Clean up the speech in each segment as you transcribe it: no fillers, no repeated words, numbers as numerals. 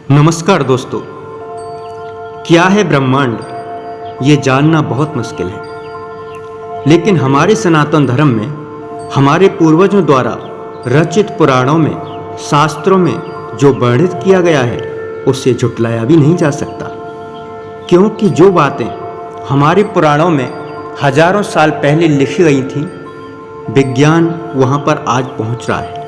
नमस्कार दोस्तों। क्या है ब्रह्मांड, ये जानना बहुत मुश्किल है, लेकिन हमारे सनातन धर्म में हमारे पूर्वजों द्वारा रचित पुराणों में, शास्त्रों में जो वर्णित किया गया है उसे झुटलाया भी नहीं जा सकता, क्योंकि जो बातें हमारे पुराणों में हजारों साल पहले लिखी गई थीं, विज्ञान वहाँ पर आज पहुँच रहा है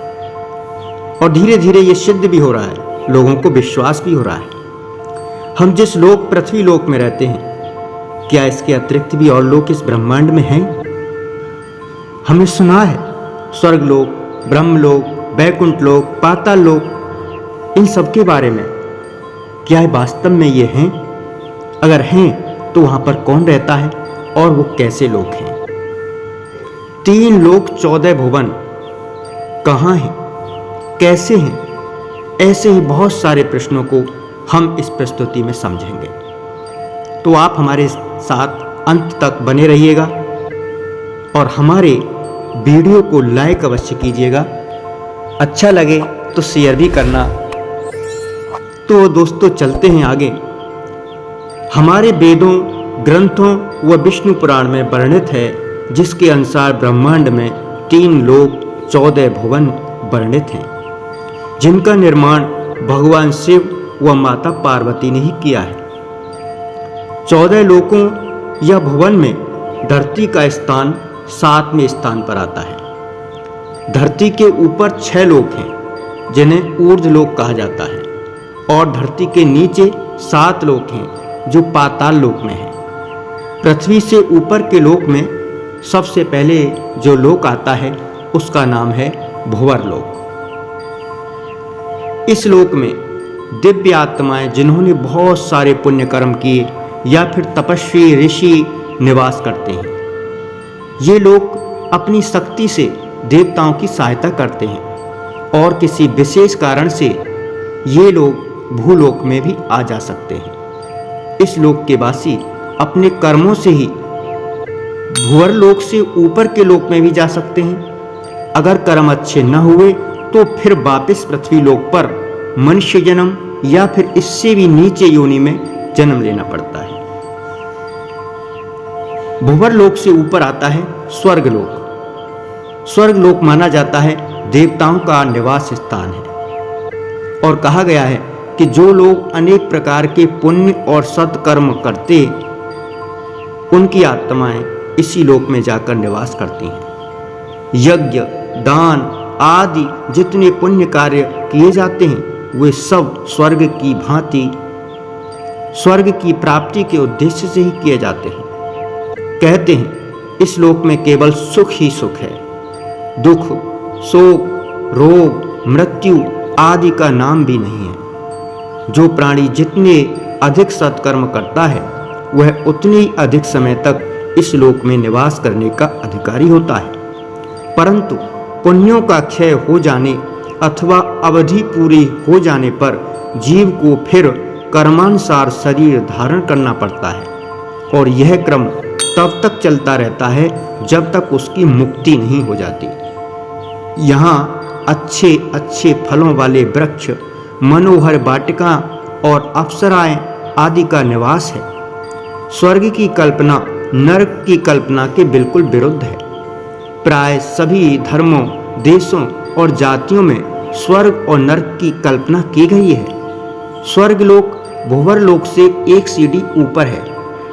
और धीरे धीरे ये सिद्ध भी हो रहा है, लोगों को विश्वास भी हो रहा है। हम जिस लोक पृथ्वी लोक में रहते हैं, क्या इसके अतिरिक्त भी और लोक इस ब्रह्मांड में हैं? हमने सुना है स्वर्ग लोक, ब्रह्मलोक, वैकुंठ लोक, पाताल लोक, इन सब के बारे में। क्या है वास्तव में ये हैं? अगर हैं तो वहां पर कौन रहता है और वो कैसे लोक हैं? 3 लोक 14 भुवन कहाँ हैं, कैसे हैं? ऐसे ही बहुत सारे प्रश्नों को हम इस प्रस्तुति में समझेंगे, तो आप हमारे साथ अंत तक बने रहिएगा और हमारे वीडियो को लाइक अवश्य कीजिएगा। अच्छा लगे तो शेयर भी करना। तो दोस्तों चलते हैं आगे। हमारे वेदों, ग्रंथों व विष्णु पुराण में वर्णित है, जिसके अनुसार ब्रह्मांड में 3 लोक 14 भुवन वर्णित हैं, जिनका निर्माण भगवान शिव व माता पार्वती ने ही किया है। 14 लोकों या भुवन में धरती का स्थान 7वें स्थान पर आता है। धरती के ऊपर 6 लोक हैं, जिन्हें ऊर्ध्व लोक कहा जाता है, और धरती के नीचे 7 लोक हैं, जो पाताल लोक में हैं। पृथ्वी से ऊपर के लोक में सबसे पहले जो लोक आता है उसका नाम है भुवर लोक। इस लोक में दिव्य आत्माएं, जिन्होंने बहुत सारे पुण्य कर्म किए या फिर तपस्वी ऋषि निवास करते हैं। ये लोग अपनी शक्ति से देवताओं की सहायता करते हैं और किसी विशेष कारण से ये लोग भूलोक में भी आ जा सकते हैं। इस लोक के वासी अपने कर्मों से ही भुवर लोक से ऊपर के लोक में भी जा सकते हैं। अगर कर्म अच्छे न हुए तो फिर वापस पृथ्वी लोक पर मनुष्य जन्म या फिर इससे भी नीचे योनि में जन्म लेना पड़ता है। भुवर लोक से ऊपर आता है स्वर्ग लोक। स्वर्ग लोक माना जाता है देवताओं का निवास स्थान है, और कहा गया है कि जो लोग अनेक प्रकार के पुण्य और सत्कर्म करते, उनकी आत्माएं इसी लोक में जाकर निवास करती हैं। यज्ञ, दान आदि जितने पुण्य कार्य किए जाते हैं, वे सब स्वर्ग की भांति स्वर्ग की प्राप्ति के उद्देश्य से ही किए जाते हैं। कहते हैं इस लोक में केवल सुख ही सुख है, दुख, शोक, रोग, मृत्यु आदि का नाम भी नहीं है। जो प्राणी जितने अधिक सत्कर्म करता है, वह उतनी अधिक समय तक इस लोक में निवास करने का अधिकारी होता है। परंतु पुण्यों का क्षय हो जाने अथवा अवधि पूरी हो जाने पर जीव को फिर कर्मानुसार शरीर धारण करना पड़ता है, और यह क्रम तब तक चलता रहता है जब तक उसकी मुक्ति नहीं हो जाती। यहाँ अच्छे अच्छे फलों वाले वृक्ष, मनोहर वाटिका और अप्सराएं आदि का निवास है। स्वर्ग की कल्पना नरक की कल्पना के बिल्कुल विरुद्ध है। प्राय सभी धर्मों, देशों और जातियों में स्वर्ग और नरक की कल्पना की गई है। स्वर्ग लोक भुवर लोक से 1 सीढ़ी ऊपर है।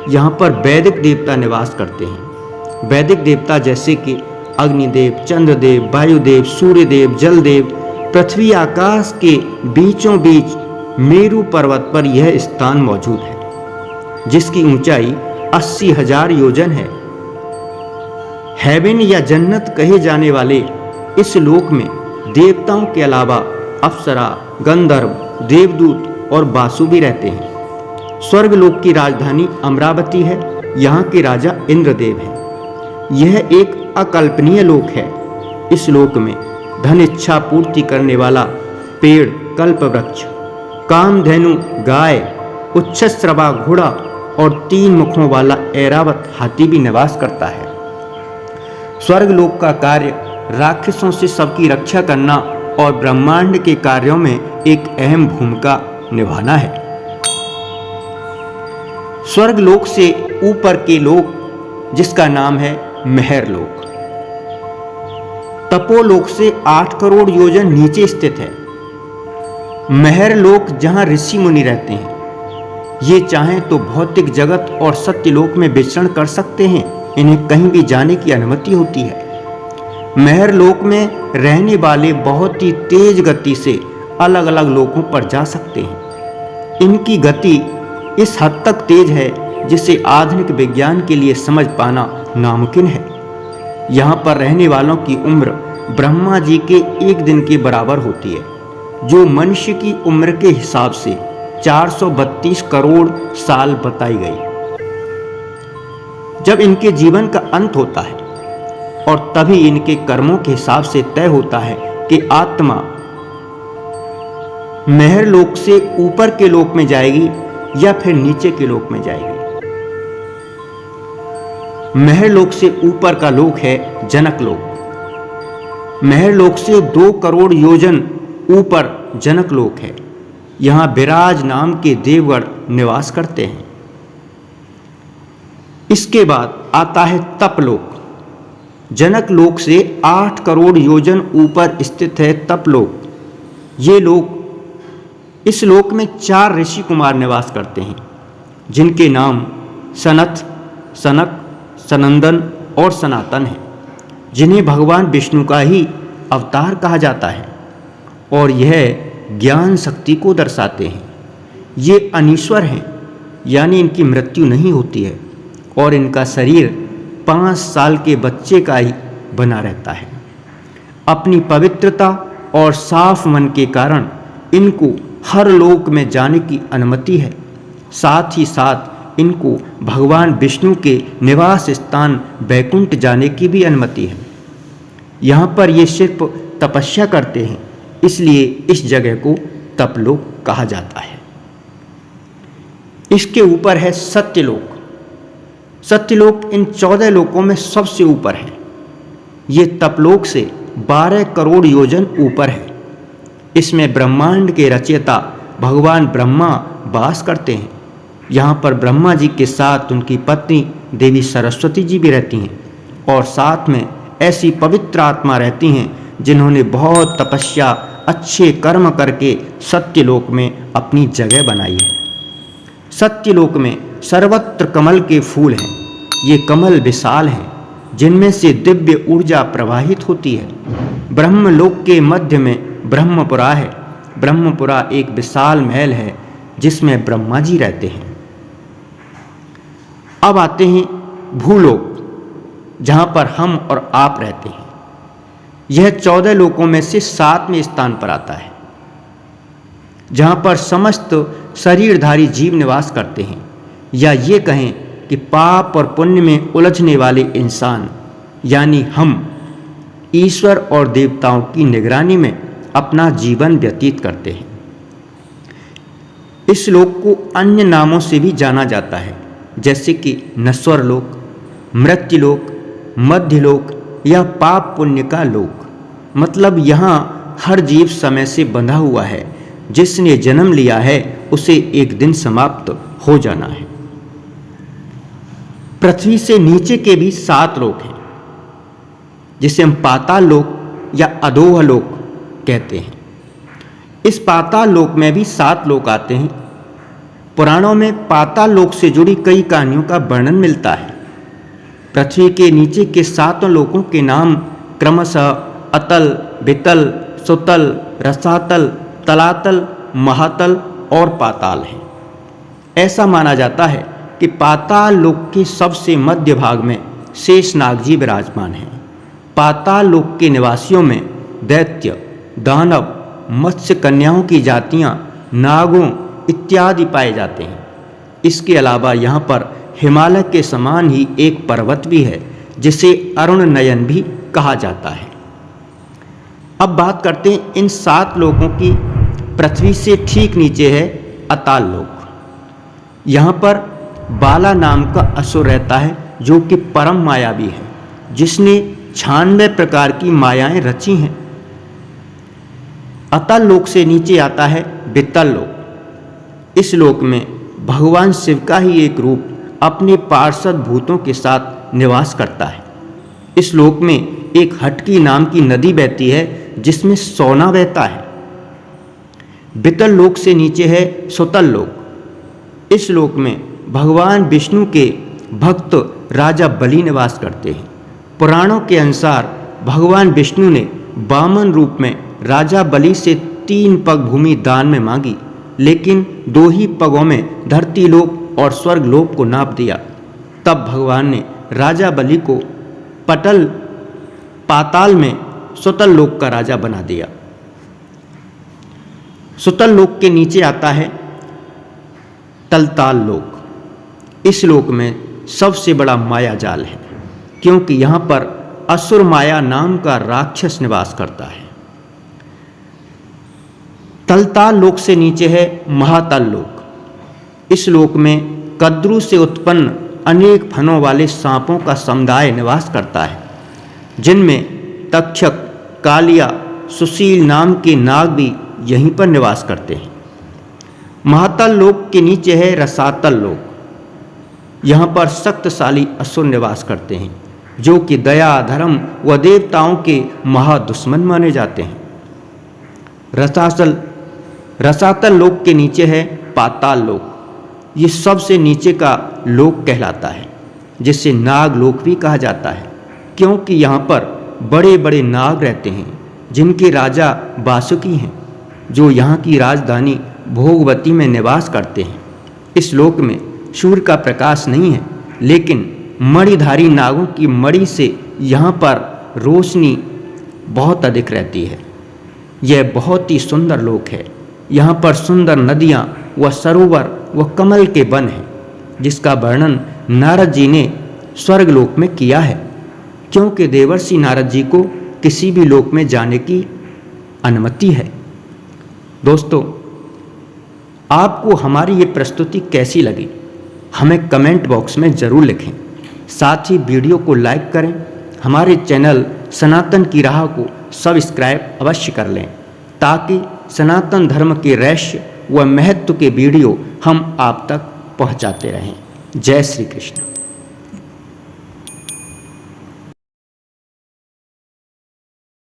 यहाँ पर वैदिक देवता निवास करते हैं। वैदिक देवता जैसे कि अग्निदेव, चंद्रदेव, वायुदेव, सूर्यदेव, जलदेव। पृथ्वी आकाश के बीचों बीच मेरु पर्वत पर यह स्थान मौजूद है, जिसकी ऊंचाई 80,000 योजन है। हेवन या जन्नत कहे जाने वाले इस लोक में देवताओं के अलावा अप्सरा, गंधर्व, देवदूत और वासु भी रहते हैं। स्वर्ग लोक की राजधानी अमरावती है। यहाँ के राजा इंद्रदेव हैं। यह एक अकल्पनीय लोक है। इस लोक में धन इच्छा पूर्ति करने वाला पेड़ कल्प वृक्ष, कामधेनु गाय, उच्छश्रवा घोड़ा और 3 मुखों वाला ऐरावत हाथी भी निवास करता है। स्वर्ग लोक का कार्य राक्षसों से सबकी रक्षा करना और ब्रह्मांड के कार्यों में एक अहम भूमिका निभाना है। स्वर्ग लोक से ऊपर के लोक जिसका नाम है महर लोक, तपोलोक से 8 करोड़ योजन नीचे स्थित है। महर लोक जहां ऋषि मुनि रहते हैं, ये चाहें तो भौतिक जगत और सत्यलोक में विचरण कर सकते हैं, इन्हें कहीं भी जाने की अनुमति होती है। महर लोक में रहने वाले बहुत ही तेज गति से अलग अलग लोकों पर जा सकते हैं। इनकी गति इस हद तक तेज है जिसे आधुनिक विज्ञान के लिए समझ पाना नामुमकिन है। यहाँ पर रहने वालों की उम्र ब्रह्मा जी के एक दिन के बराबर होती है, जो मनुष्य की उम्र के हिसाब से 432 करोड़ साल बताई गई। जब इनके जीवन का अंत होता है और तभी इनके कर्मों के हिसाब से तय होता है कि आत्मा महर लोक से ऊपर के लोक में जाएगी या फिर नीचे के लोक में जाएगी। महर लोक से ऊपर का लोक है जनक लोक। महर लोक से 2 करोड़ योजन ऊपर जनक लोक है। यहां विराज नाम के देवगण निवास करते हैं। इसके बाद आता है तपलोक। जनक लोक से 8 करोड़ योजन ऊपर स्थित है तपलोक। ये लोक, इस लोक में 4 ऋषि कुमार निवास करते हैं, जिनके नाम सनत, सनक, सनंदन और सनातन हैं, जिन्हें भगवान विष्णु का ही अवतार कहा जाता है और यह ज्ञान शक्ति को दर्शाते हैं। ये अनीश्वर हैं, यानी इनकी मृत्यु नहीं होती है और इनका शरीर 5 साल के बच्चे का ही बना रहता है। अपनी पवित्रता और साफ मन के कारण इनको हर लोक में जाने की अनुमति है। साथ ही साथ इनको भगवान विष्णु के निवास स्थान वैकुंठ जाने की भी अनुमति है। यहाँ पर ये सिर्फ तपस्या करते हैं, इसलिए इस जगह को तपलोक कहा जाता है। इसके ऊपर है सत्यलोक। सत्यलोक इन 14 लोकों में सबसे ऊपर है। ये तपलोक से 12 करोड़ योजन ऊपर है। इसमें ब्रह्मांड के रचयिता भगवान ब्रह्मा वास करते हैं। यहाँ पर ब्रह्मा जी के साथ उनकी पत्नी देवी सरस्वती जी भी रहती हैं और साथ में ऐसी पवित्र आत्मा रहती हैं जिन्होंने बहुत तपस्या, अच्छे कर्म करके सत्यलोक में अपनी जगह बनाई है। सत्यलोक में सर्वत्र कमल के फूल हैं। ये कमल विशाल हैं, जिनमें से दिव्य ऊर्जा प्रवाहित होती है। ब्रह्मलोक के मध्य में ब्रह्मपुरा है। ब्रह्मपुरा एक विशाल महल है जिसमें ब्रह्मा जी रहते हैं। अब आते हैं भूलोक, जहां पर हम और आप रहते हैं। यह 14 लोकों में से 7वें स्थान पर आता है, जहां पर समस्त शरीरधारी जीव निवास करते हैं, या ये कहें कि पाप और पुण्य में उलझने वाले इंसान यानी हम ईश्वर और देवताओं की निगरानी में अपना जीवन व्यतीत करते हैं। इस लोक को अन्य नामों से भी जाना जाता है, जैसे कि नश्वर लोक, मृत्युलोक, मध्यलोक या पाप पुण्य का लोक। मतलब यहाँ हर जीव समय से बंधा हुआ है। जिसने जन्म लिया है उसे एक दिन समाप्त हो जाना है। पृथ्वी से नीचे के भी 7 लोक हैं, जिसे हम पाताल लोक या अधोह लोक कहते हैं। इस पाताल लोक में भी 7 लोक आते हैं। पुराणों में पाताल लोक से जुड़ी कई कहानियों का वर्णन मिलता है। पृथ्वी के नीचे के 7 लोकों के नाम क्रमशः अतल, वितल, सुतल, रसातल, तलातल, महातल और पाताल हैं। ऐसा माना जाता है कि पाताल लोक के सबसे मध्य भाग में शेषनाग जी विराजमान हैं। पाताल लोक के निवासियों में दैत्य, दानव, मत्स्य कन्याओं की जातियां, नागों इत्यादि पाए जाते हैं। इसके अलावा यहाँ पर हिमालय के समान ही एक पर्वत भी है, जिसे अरुण नयन भी कहा जाता है। अब बात करते हैं इन 7 लोकों की। पृथ्वी से ठीक नीचे है अताल लोक। यहाँ पर बाला नाम का असुर रहता है, जो कि परम मायावी है, जिसने 96 प्रकार की मायाएं रची हैं। अतल लोक से नीचे आता है वितल लोक। इस लोक में भगवान शिव का ही एक रूप अपने पार्षद भूतों के साथ निवास करता है। इस लोक में एक हटकी नाम की नदी बहती है जिसमें सोना बहता है। वितल लोक से नीचे है सुतल लोक। इस लोक में भगवान विष्णु के भक्त राजा बलि निवास करते हैं। पुराणों के अनुसार भगवान विष्णु ने वामन रूप में राजा बलि से 3 पग भूमि दान में मांगी, लेकिन 2 ही पगों में धरती लोक और स्वर्ग लोक को नाप दिया। तब भगवान ने राजा बलि को पाताल में सुतल लोक का राजा बना दिया। सुतल लोक के नीचे आता है तलताल लोक। इस लोक में सबसे बड़ा माया जाल है, क्योंकि यहाँ पर असुर माया नाम का राक्षस निवास करता है। तलताल लोक से नीचे है महातल लोक। इस लोक में कद्रू से उत्पन्न अनेक फनों वाले सांपों का समुदाय निवास करता है, जिनमें तक्षक, कालिया, सुशील नाम के नाग भी यहीं पर निवास करते हैं। महातल लोक के नीचे है रसातल लोक। यहाँ पर शक्तिशाली असुर निवास करते हैं, जो कि दया, धर्म व देवताओं के महादुश्मन माने जाते हैं। रसातल लोक के नीचे है पाताल लोक। ये सबसे नीचे का लोक कहलाता है, जिसे नाग लोक भी कहा जाता है, क्योंकि यहाँ पर बड़े बड़े नाग रहते हैं, जिनके राजा वासुकी हैं, जो यहाँ की राजधानी भोगवती में निवास करते हैं। इस लोक में सूर्य का प्रकाश नहीं है, लेकिन मणिधारी नागों की मणि से यहाँ पर रोशनी बहुत अधिक रहती है। यह बहुत ही सुंदर लोक है। यहाँ पर सुंदर नदियाँ व सरोवर व कमल के वन हैं, जिसका वर्णन नारद जी ने स्वर्ग लोक में किया है, क्योंकि देवर्षि नारद जी को किसी भी लोक में जाने की अनुमति है। दोस्तों, आपको हमारी ये प्रस्तुति कैसी लगी हमें कमेंट बॉक्स में ज़रूर लिखें। साथ ही वीडियो को लाइक करें। हमारे चैनल सनातन की राह को सब्सक्राइब अवश्य कर लें, ताकि सनातन धर्म के रहस्य व महत्व के वीडियो हम आप तक पहुंचाते रहें। जय श्री कृष्ण।